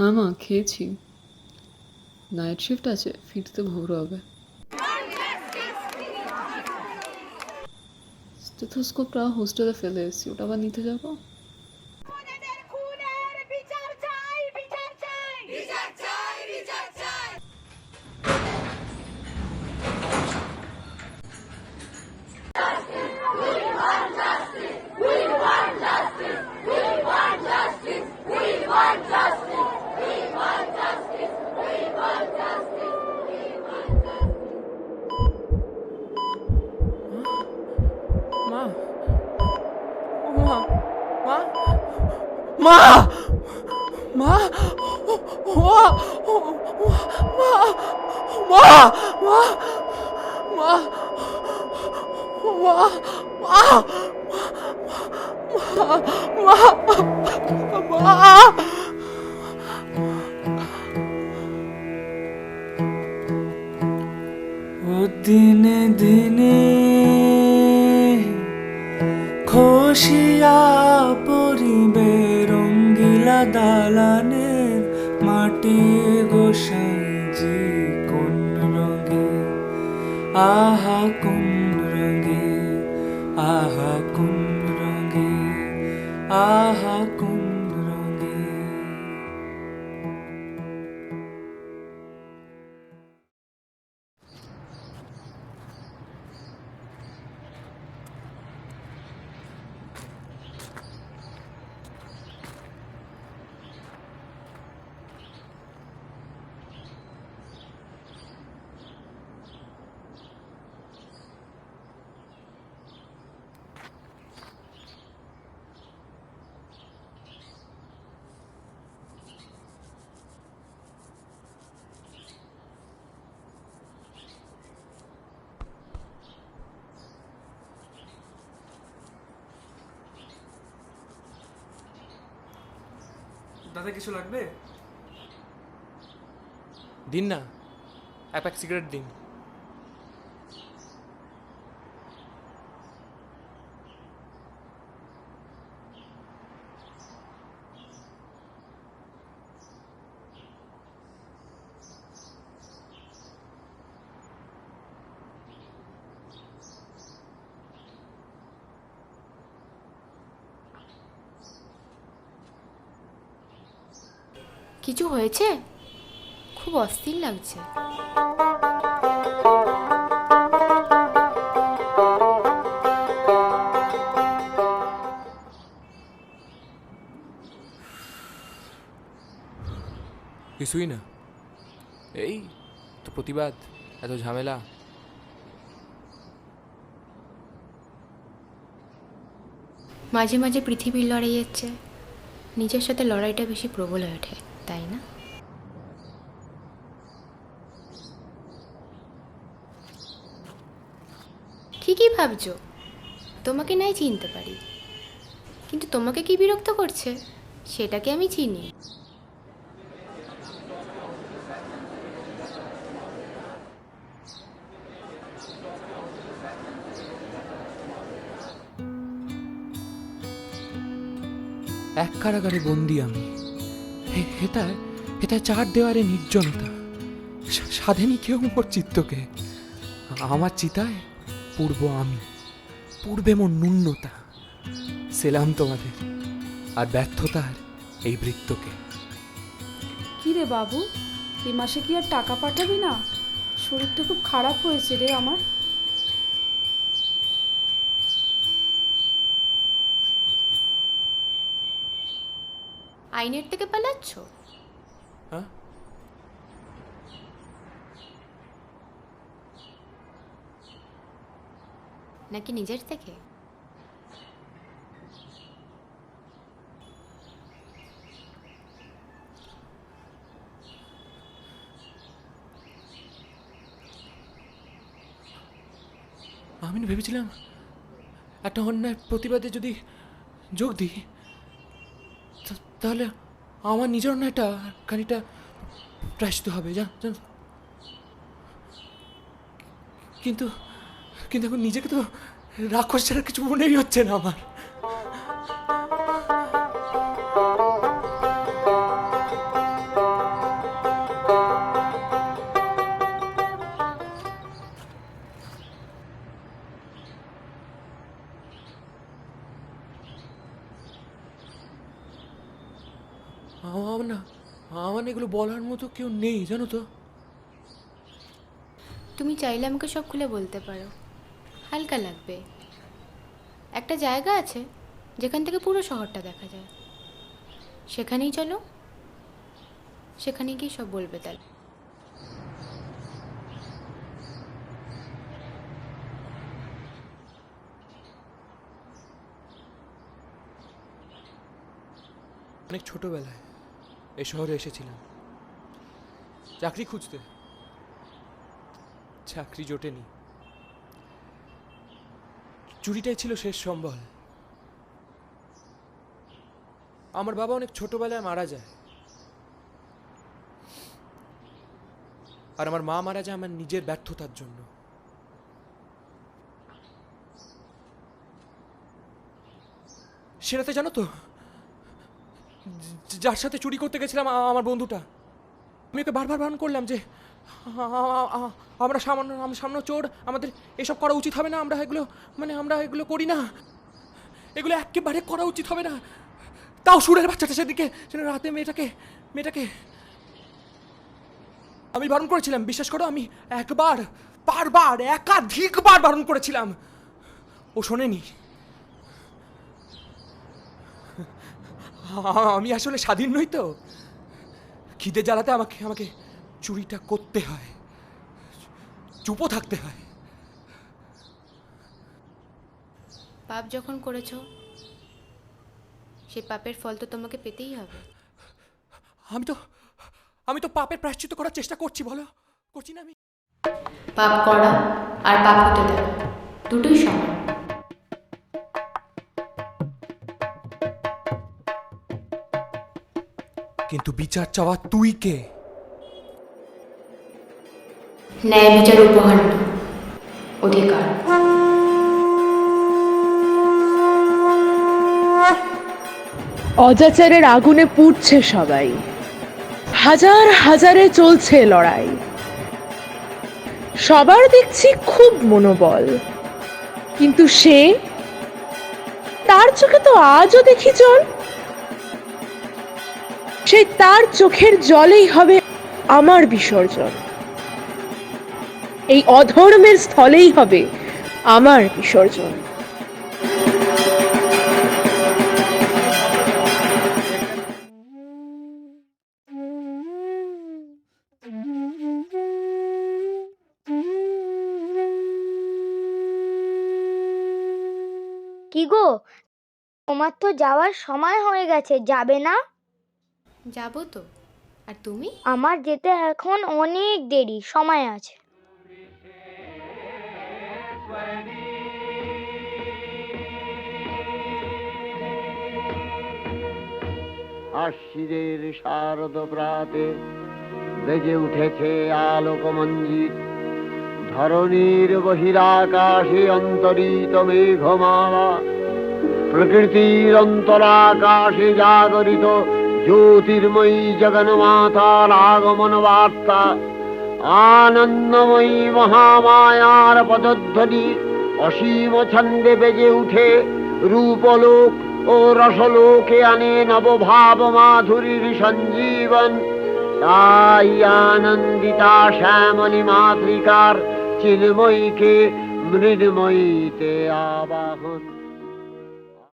হ্যাঁ মা, খেয়েছি। নাইট শিফট আছে, ফিরতে ভোর হবে। স্টেথোস্কোপটা হোস্টেলে ফেলে এসেছি, ওটা আবার নিতে যাবো। মা, মা, মা, মা, মা, মা, মা, মা, মা, মা, মা। ও দিনে দিনে খসিয়া পরিবে রঙ্গিলা দালানের মাটি গোসাইজি কোন রঙে, আহা কোন রঙে, আহা কোন রঙে, আহা কোন রঙে। দাদা কিছু লাগবে? দিন না, এক প্যাক সিগারেট দিন। কিছু হয়েছে? খুব অস্থির লাগছে। কিছুই না, এই তো প্রতিবাদ, এত ঝামেলা। মাঝে মাঝে পৃথিবীর লড়াইয়ের চেয়ে নিজের সাথে লড়াইটা বেশি প্রবল হয়ে ওঠে, তাই না? ঠিকই ভাবছো, তোমাকে নাই চিনতে পারি, কিন্তু তোমাকে কি বিরক্ত করছে সেটাকে আমি চিনি। এক কারাগারে বন্দি আমি, হেতায় হেতায় চার দেওয়ারে নির্জনতা, সাধেনি কেউ মোর চিত্তকে। আমার চিতায় পূর্ব আমি, পূর্বে মোর ন্যূনতা। সেলাম তোমাদের আর ব্যর্থতার এই বৃত্তকে। কি রে বাবু, এই মাসে কি আর টাকা পাঠাবি না? শরীরটা খুব খারাপ হয়েছে রে আমার। আইনের থেকে পালাচ্ছ? হ্যাঁ, নাকি নিজের থেকে? আমি না ভেবেছিলাম একটা অন্যায় প্রতিবাদে যদি যোগ দিই তাহলে আমার নিজের অন্যায়টা খানিকটা প্রায়শ্চিত হবে, জান। কিন্তু কিন্তু এখন নিজেকে তো রাক্ষস ছাড়া কিছু মনেই হচ্ছে না আমার। আমার না আমার এগুলো বলার মতো কেউ নেই, জানো তো। তুমি চাইলে আমাকে সব খুলে বলতে পারো, হালকা লাগবে। একটা জায়গা আছে যেখান থেকে পুরো শহরটা দেখা যায়, সেখানেই চলো, সেখানে গিয়ে সব বলবে তাহলে। অনেক ছোটবেলায় এই শহরে এসেছিলাম চাকরি খুঁজতে। চাকরি জোটেনি, চুরিটাই ছিল শেষ সম্বল। আমার বাবা অনেক ছোটবেলায় মারা যায়, আর আমার মা মারা যায় আমার নিজের ব্যর্থতার জন্য। সেটাতে জানো তো, যার সাথে চুরি করতে গেছিলাম, আমার বন্ধুটা, আমি ওকে বারবার বারণ করলাম যে আমরা সামান্য চোর, আমাদের এসব করা উচিত হবে না, আমরা এগুলো করি না, এগুলো একেবারে করা উচিত হবে না। তাও সুরের বাচ্চাটা সেদিকে রাতে মেয়েটাকে আমি বারণ করেছিলাম, বিশ্বাস করো, আমি একাধিকবার বারণ করেছিলাম, ও শোনেনি। আমি আসলে স্বাধীন নই তো, খিদে জ্বালাতে আমাকে চুরিটা করতে হয়, চুপও থাকতে হয়। পাপ যখন করেছো, সেই পাপের ফল তো তোমাকে পেতেই হবে। আমি তো পাপের প্রায়শ্চিত্ত করার চেষ্টা করছি, বলো করছি না আমি? পাপ করা আর পাপ হতে দেওয়া দুটোই সমান। কিন্তু বিচার চাওয়া তুই কে? ন্যায় বিচার উপহার না, অধিকার। অজাচারের আগুনে পুড়ছে সবাই, হাজার হাজারে চলছে লড়াই, সবার দেখছি খুব মনোবল, কিন্তু তার চোখে তো আজও দেখি জল। সেই তার চোখের জলেই হবে আমার বিসর্জন, এই অধর্মের স্থলেই হবে আমার বিসর্জন। কি গো, তোমার তো যাওয়ার সময় হয়ে গেছে, যাবে না? যাবো তো, আর তুমি? আমার যেতে এখন অনেক দেরি, সময় আছে। আশ্বিরের শারদ প্রাতে বেজে উঠেছে আলোকমঞ্জিত, ধরণীর বহিরাকাশে অন্তরিত মেঘমালা, প্রকৃতির অন্তরাকাশে জাগরিত জ্যোতির্ময়ী জগন্মাতার আগমন বার্তা, আনন্দময়ী মহামায়ার পদধ্বনি অসীম ছন্দে বেজে উঠে রূপলোক ও রসলোকে আনে নবভাব মাধুরীর সঞ্জীবন। তাই আনন্দিতা শ্যামলী মাতৃকার চিন্ময়ীকে মৃন্ময়ীতে আবাহন।